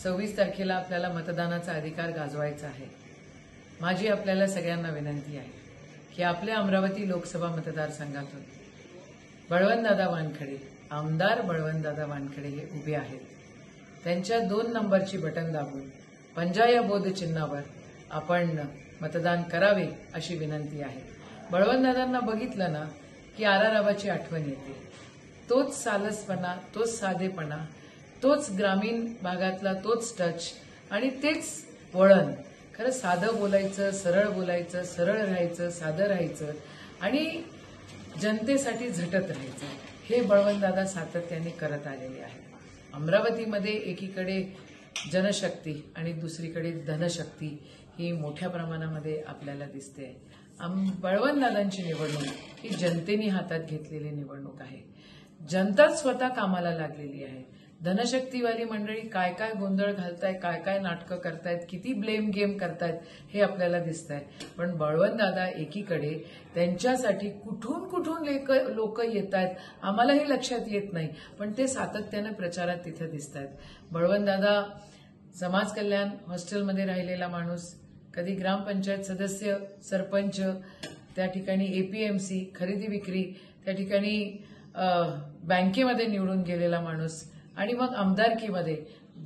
26 तारखेला आपल्याला मतदानाचा अधिकार गाजवायचा आहे। माझी आपल्याला सगळ्यांना विनंती आहे की आपल्या अमरावती लोकसभा मतदारसंघातून बळवंतदादा वानखडे, आमदार बळवंतदादा वानखडे हे उभे आहेत। त्यांच्या 2 नंबरची बटन दाबून पंजा या बोध चिन्हावर आपण मतदान करावे अशी विनंती आहे। बळवंतदादांना बघितलं ना की आरारावाची आठवण येते। तोच सालसपणा, तोच साधेपणा, तोच ग्रामीण भागातला तोच टच आणि तेच वळण। खरं साधं बोलायचं, सरळ बोलायचं, सरळ राहायचं, साधं राहायचं आणि जनतेसाठी झटत राहायचं, हे बळवंतदादा सातत्याने करत आलेले आहेत। अमरावतीमध्ये एकीकडे जनशक्ती आणि दुसरीकडे धनशक्ती ही मोठ्या प्रमाणामध्ये आपल्याला दिसते। बळवंतदादांची निवडणूक ही जनतेने हातात घेतलेली निवडणूक आहे। जनताच स्वतः कामाला लागलेली आहे। धनशक्तीवाली मंडळी काय काय गोंधळ घालतायत, काय काय नाटकं करतायत, किती ब्लेम गेम करतायत हे आपल्याला दिसतंय। पण बळवंतदादा एकीकडे त्यांच्यासाठी कुठून कुठून लोक येतायत आम्हालाही लक्षात येत नाही, पण ते सातत्याने प्रचारात तिथे दिसतायत। बळवंतदादा समाज कल्याण हॉस्टेलमध्ये राहिलेला माणूस, कधी ग्रामपंचायत सदस्य, सरपंच, त्या ठिकाणी एपीएमसी खरेदी विक्री, त्या ठिकाणी बँकेमध्ये निवडून गेलेला माणूस आणि मग आमदारकीमध्ये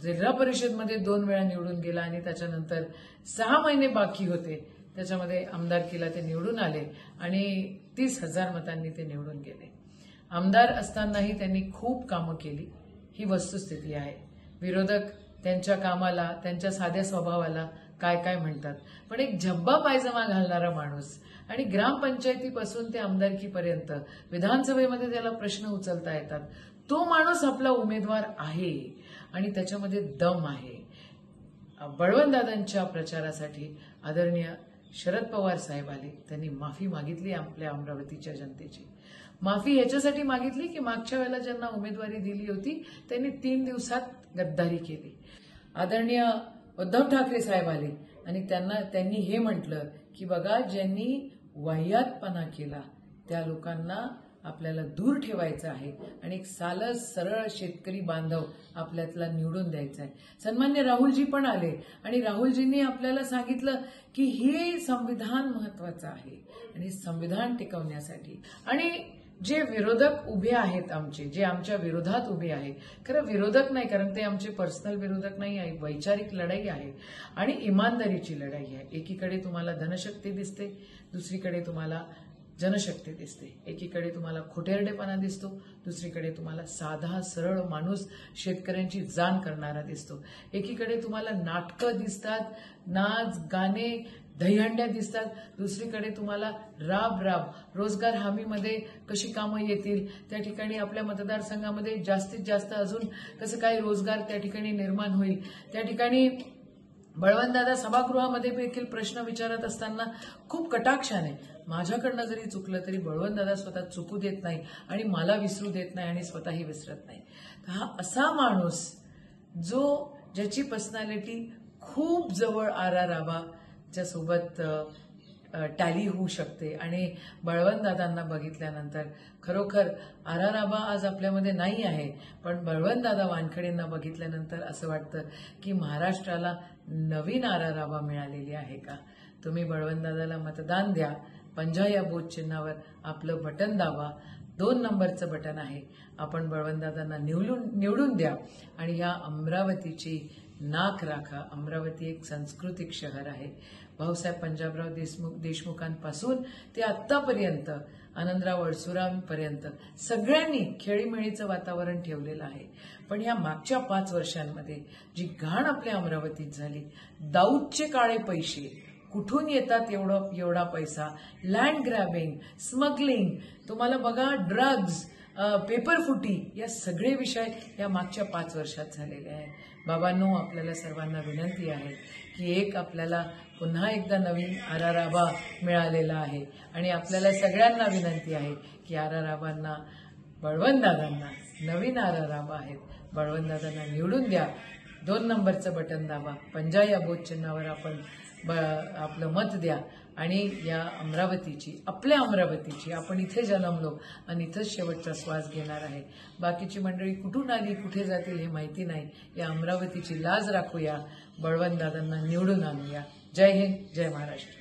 जिल्हा परिषदमध्ये 2 वेळा निवडून गेला आणि त्याच्यानंतर 6 महिने बाकी होते त्याच्यामध्ये आमदारकीला ते निवडून आले आणि 30,000 मतांनी ते निवडून गेले। आमदार असतानाही त्यांनी खूप कामं केली, ही वस्तुस्थिती आहे। विरोधक त्यांच्या कामाला, त्यांच्या साध्या स्वभावाला काय काय म्हणतात, पण एक झब्बा पायजमा घालणारा माणूस आणि ग्रामपंचायतीपासून ते आमदारकीपर्यंत विधानसभेमध्ये त्याला प्रश्न उचलता येतात, तो माणूस आपला उमेदवार आहे आणि त्याच्यामध्ये दम आहे। बळवंतदादांच्या प्रचारासाठी आदरणीय शरद पवार साहेब आले, त्यांनी माफी मागितली आपल्या अमरावतीच्या जनतेची। माफी याच्यासाठी मागितली की मागच्या वेळेला ज्यांना उमेदवारी दिली होती त्यांनी 3 दिवसात गद्दारी केली। आदरणीय उद्धव ठाकरे साहेब आले आणि त्यांनी हे म्हटलं की बघा, ज्यांनी वाह्यातपणा केला त्या लोकांना आपल्याला दूर ठेवायचं आहे आणि एक सरळ शेतकरी बांधव आपल्यातला निवडून द्यायचा आहे। सन्मान्य राहुलजी पण आले आणि राहुलजींनी आपल्याला सांगितलं की हे संविधान महत्वाचं आहे आणि संविधान टिकवण्यासाठी आणि जे विरोधक उभे आहेत आमचे, जे आमच्या विरोधात उभे आहे, खरं विरोधक नाही, कारण ते आमचे पर्सनल विरोधक नाही आहे, वैचारिक लढाई आहे आणि इमानदारीची लढाई आहे। एकीकडे तुम्हाला धनशक्ती दिसते, दुसरीकडे तुम्हाला जनशक्ती दिसते। एकीकडे तुम्हाला खोटेरडेपणा दिसतो, दुसरीकडे तुम्हाला साधा सरळ माणूस शेतकऱ्यांची जाण करणारा दिसतो। एकीकडे तुम्हाला नाटकं दिसतात, नाच गाणे दहीहंड्या दिसतात, दुसरीकडे तुम्हाला राब रोजगार हमीमध्ये कशी कामं येतील, त्या ठिकाणी आपल्या मतदारसंघामध्ये जास्तीत जास्त अजून कसं काय रोजगार त्या ठिकाणी निर्माण होईल। त्या ठिकाणी बळवंतदादा सभागृहामध्ये देखील प्रश्न विचारत असताना खूप कटाक्षाने, माझ्याकडनं जरी चुकलं तरी बळवंतदादा स्वतः चुकू देत नाही आणि मला विसरू देत नाही आणि स्वतःही विसरत नाही। हा असा माणूस ज्याची पर्सनॅलिटी खूप जवळ आरारावाच्या सोबत टॅली होऊ शकते आणि बळवंतदादांना बघितल्यानंतर खरोखर आरारावा आज आपल्यामध्ये नाही आहे, पण बळवंतदादा वानखडेंना बघितल्यानंतर असं वाटतं की महाराष्ट्राला नवीन आरारावा मिळालेली आहे का। तुम्ही बळवंतदादाला मतदान द्या, पंजा या बोध चिन्हावर आपलं बटन दाबा, 2 नंबरचं बटन आहे। आपण बळवंतदादांना निवडून द्या आणि या अमरावतीची नाक राखा। अमरावती एक सांस्कृतिक शहर आहे। भाऊसाहेब पंजाबराव देशमुखांपासून ते आतापर्यंत आनंदराव अडसुरांपर्यंत सगळ्यांनी खेळीमेळीचं वातावरण ठेवलेलं आहे। पण या मागच्या 5 वर्षांमध्ये जी घाण आपल्या अमरावतीत झाली, दाऊदचे काळे पैसे, कुठून येतात एवढा पैसा, लँड ग्रॅबिंग, स्मगलिंग, तुम्हाला बघा ड्रग्ज, पेपरफुटी, या सगळे विषय या मागच्या 5 वर्षात झालेले आहेत। बाबांनो, आपल्याला सर्वांना विनंती आहे की आपल्याला पुन्हा एकदा नवीन आरारावा मिळालेला आहे आणि आपल्याला सगळ्यांना विनंती आहे की आरारावांना, बळवंतदादांना नवीन आरारावा आहेत, बळवंतदादांना निवडून द्या। 2 नंबरचं बटन दाबा, पंजा या बोध चिन्हावर आपण आपलं मत द्या आणि या अमरावतीची, आपल्या अमरावतीची, आपण इथे जन्मलो आणि इथंच शेवटचा श्वास घेणार आहे. बाकीची मंडळी कुठून आली, कुठे जातील हे माहिती नाही. या अमरावतीची लाज राखूया, बळवंतदादांना निवडून आणूया. जय हिंद, जय महाराष्ट्र.